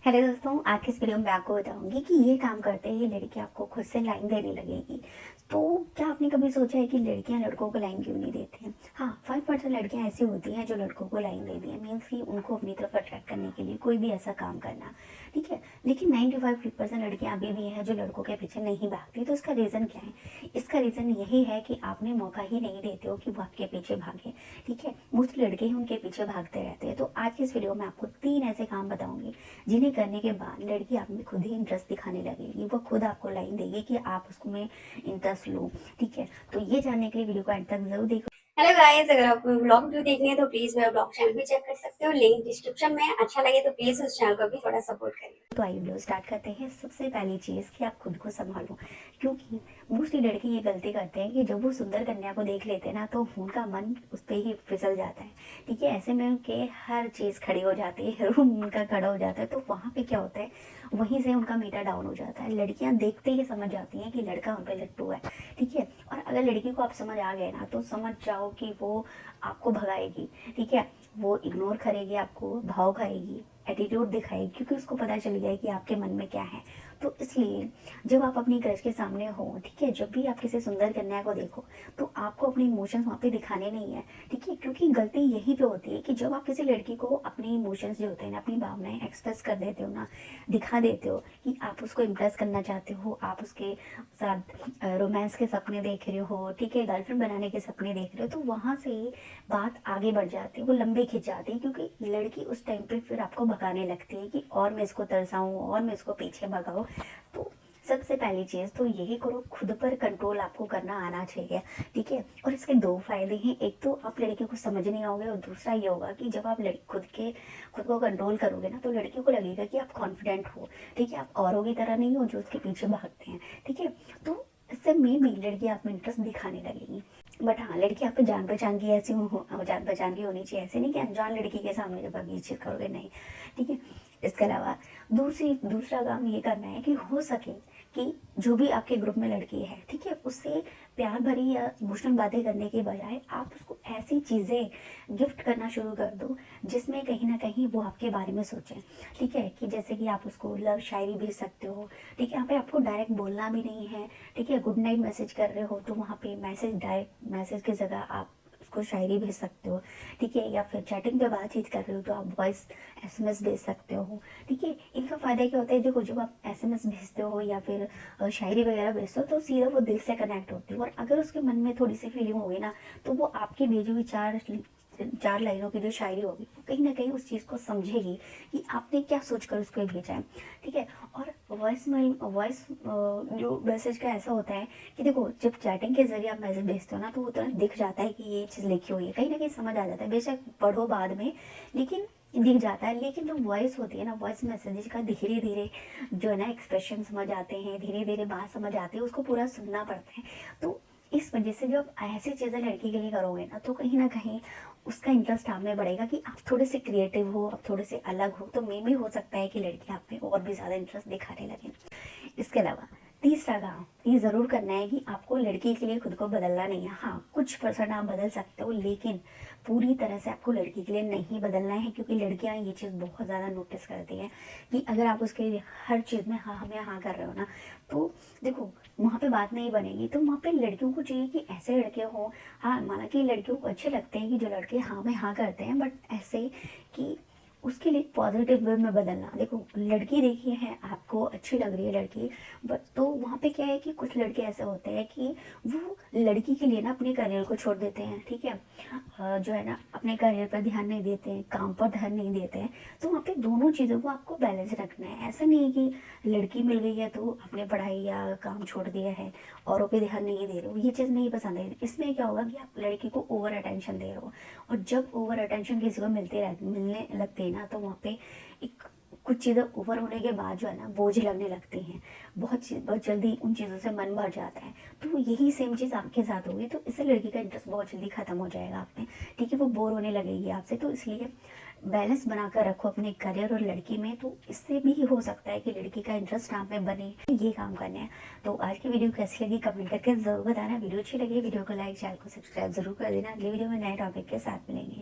Hello दोस्तों, आज की इस वीडियो में मैं आपको बताऊंगी कि ये काम करते ही लड़की आपको खुद से लाइन देने लगेगी। तो क्या आपने कभी सोचा है कि लड़कियां लड़कों को लाइन क्यों नहीं देती हैं? हाँ, 5% लड़कियां ऐसी होती हैं जो लड़कों को लाइन देती हैं, मीन्स कि उनको अपनी तरफ अट्रैक्ट करने के लिए कोई भी ऐसा काम करना। ठीक है, लेकिन 95% लड़कियां अभी भी हैं जो लड़कों के पीछे नहीं भागती। तो इसका रीज़न क्या है? इसका रीज़न यही है कि आपने मौका ही नहीं देते हो कि वो आपके पीछे भागे। ठीक है, मुझ लड़के ही उनके पीछे भागते रहते हैं। तो आज की इस वीडियो में आपको 3 ऐसे काम बताऊंगी जिन्हें करने के बाद लड़की आप में खुद ही इंटरेस्ट दिखाने लगेगी। वो खुद आपको लाइन देगी कि आप उसको में इंटरेस्ट लो। ठीक है, तो ये जानने के लिए वीडियो को एंड तक जरूर देखो। हेलो गाइस, अगर आपको ब्लॉग वीडियो देखनी है तो प्लीज मेरा ब्लॉग चैनल भी चेक कर सकते हो, लिंक डिस्क्रिप्शन में। अच्छा लगे तो प्लीज उस चैनल को भी थोड़ा सपोर्ट करिए। तो आइए वीडियो स्टार्ट करते हैं। सबसे पहली चीज कि आप खुद को संभालो, क्योंकि मोस्टली लड़के ये गलती करते हैं कि जब वो सुंदर कन्या को देख लेते हैं ना तो उनका मन उस पर ही फिसल जाता है। ठीक है, ऐसे में उनके हर चीज खड़ी हो जाती है, रूम उनका खड़ा हो जाता है। तो वहां पे क्या होता है, वहीं से उनका मीटर डाउन हो जाता है। लड़कियां देखते ही समझ जाती हैं कि लड़का उन पर लट्टू है। ठीक है, और अगर लड़की को आप समझ आ गए ना तो समझ जाओ कि वो आपको भगाएगी। ठीक है, वो इग्नोर करेगी, आपको भाव खाएगी, एटीट्यूड दिखाएगी, क्योंकि उसको पता चल गया है कि आपके मन में क्या है। तो इसलिए जब आप अपनी क्रश के सामने हो, ठीक है, जब भी आप किसी सुंदर कन्या को देखो तो आपको अपने इमोशंस वहाँ पे दिखाने नहीं है। ठीक है, क्योंकि गलती यहीं पे होती है कि जब आप किसी लड़की को अपने इमोशंस जो होते हैं ना, अपनी भावनाएं एक्सप्रेस कर देते हो ना, दिखा देते हो कि आप उसको इम्प्रेस करना चाहते हो, आप उसके साथ रोमांस के सपने देख रहे हो, ठीक है, गर्लफ्रेंड बनाने के सपने देख रहे हो, तो वहां से ही बात आगे बढ़ जाती है, वो लंबे खिंच जाती है। क्योंकि लड़की उस टाइम पे फिर आपको भगाने लगती है कि और मैं इसको तरसाऊं और मैं इसको पीछे भगाऊं। तो सबसे पहली चीज तो यही करो, खुद पर कंट्रोल आपको करना आना चाहिए। ठीक है, और इसके दो फायदे हैं। एक तो आप लड़की को समझ नहीं आओगे, और दूसरा ये होगा कि जब आप खुद को कंट्रोल करोगे ना तो लड़की को लगेगा कि आप कॉन्फिडेंट हो। ठीक है, आप औरों की तरह नहीं हो जो उसके पीछे भागते हैं। ठीक है, तो इससे में भी लड़की आप में इंटरेस्ट दिखाने लगेगी। बट हाँ, लड़की आपको जान पहचान की ऐसी जान पहचान की होनी चाहिए। ऐसे नहीं कि अनजान लड़की के सामने जब आप ये चीज करोगे, नहीं। ठीक है, इसके अलावा दूसरा काम ये करना है कि हो सके कि जो भी आपके ग्रुप में लड़की है, ठीक है, उससे प्यार भरी या इमोशनल बातें करने के बजाय आप उसको ऐसी चीजें गिफ्ट करना शुरू कर दो जिसमें कहीं ना कहीं वो आपके बारे में सोचे। ठीक है, कि जैसे कि आप उसको लव शायरी भेज सकते हो। ठीक है, यहाँ पे आपको डायरेक्ट बोलना भी नहीं है। ठीक है, गुड नाइट मैसेज कर रहे हो तो वहाँ पे डायरेक्ट मैसेज की जगह आप उसको शायरी भेज सकते हो। ठीक है, या फिर चैटिंग पे बातचीत कर रहे हो तो आप वॉइस एसएमएस भेज सकते हो। ठीक है, इनका फायदा क्या होता है, देखो जब आप एसएमएस भेजते हो या फिर शायरी वगैरह भेजते हो तो सीधा वो दिल से कनेक्ट होती है। और अगर उसके मन में थोड़ी सी फीलिंग होगी ना तो वो आपकी भेजी हुई चार लाइनों की जो शायरी होगी वो कहीं ना कहीं उस चीज़ को समझेगी कि आपने क्या सोचकर उसको भेजा है। ठीक है, और वॉइस जो मैसेज का ऐसा होता है कि देखो जब चैटिंग के जरिए आप मैसेज भेजते हो ना तो वो तुरंत दिख जाता है कि ये चीज़ लिखी हुई है, कहीं ना कहीं समझ आ जाता है, बेशक पढ़ो बाद में, लेकिन दिख जाता है। लेकिन जो वॉइस होती है ना, वॉइस मैसेजेस का धीरे धीरे जो है ना एक्सप्रेशन समझ आते हैं, धीरे धीरे बात समझ आती है, उसको पूरा सुनना पड़ता है। तो इस वजह से जब ऐसी चीज़ें लड़की के लिए करोगे ना तो कहीं ना कहीं उसका इंटरेस्ट आप में बढ़ेगा कि आप थोड़े से क्रिएटिव हो, आप थोड़े से अलग हो, तो मे भी हो सकता है कि लड़की आप में और भी ज़्यादा इंटरेस्ट दिखाने लगे। इसके अलावा तीसरा काम ये जरूर करना है कि आपको लड़की के लिए खुद को बदलना नहीं है। हाँ, कुछ परसेंट आप बदल सकते हो, लेकिन पूरी तरह से आपको लड़की के लिए नहीं बदलना है, क्योंकि लड़कियां ये चीज़ बहुत ज़्यादा नोटिस करती हैं कि अगर आप उसके लिए हर चीज़ में हाँ हमें हाँ कर रहे हो ना तो देखो वहाँ पे बात नहीं बनेगी। तो वहाँ पे लड़कियों को चाहिए कि ऐसे लड़के हों। हाँ, माना कि लड़कियों को अच्छे लगते हैं कि जो लड़के हाँ में हाँ करते हैं, बट ऐसे कि उसके लिए पॉजिटिव वे में बदलना। देखो लड़की देखी है, आपको अच्छी लग रही है लड़की, बट तो वहाँ पे क्या है कि कुछ लड़के ऐसे होते हैं कि वो लड़की के लिए ना अपने करियर को छोड़ देते हैं। ठीक है, जो है ना अपने करियर पर ध्यान नहीं देते हैं, काम पर ध्यान नहीं देते हैं। तो वहाँ पे दोनों चीज़ों को आपको बैलेंस रखना है। ऐसा नहीं है कि लड़की मिल गई है तो अपने पढ़ाई या काम छोड़ दिया है, औरों पे ध्यान नहीं दे रहे हो, ये चीज़ नहीं पसंद है। इसमें क्या होगा कि आप लड़की को ओवर अटेंशन दे रहे हो, और जब ओवर अटेंशन किसी को मिलने लगती है ना तो वहाँ पे एक कुछ चीज़ें ओवर होने के बाद जो है ना बोझ लगने लगती हैं। बहुत जल्दी उन चीज़ों से मन भर जाता है। तो यही सेम चीज़ आपके साथ होगी, तो इससे लड़की का इंटरेस्ट बहुत जल्दी खत्म हो जाएगा आप में। ठीक है, वो बोर होने लगेगी आपसे। तो इसलिए बैलेंस बनाकर रखो अपने करियर और लड़की में, तो इससे भी हो सकता है कि लड़की का इंटरेस्ट आप में बने। ये काम करने हैं। तो आज की वीडियो कैसी लगी कमेंट करके जरूर बताना। वीडियो अच्छी लगी वीडियो को लाइक, चैनल को सब्सक्राइब जरूर कर देना। अगली वीडियो में नए टॉपिक के साथ मिलेंगे।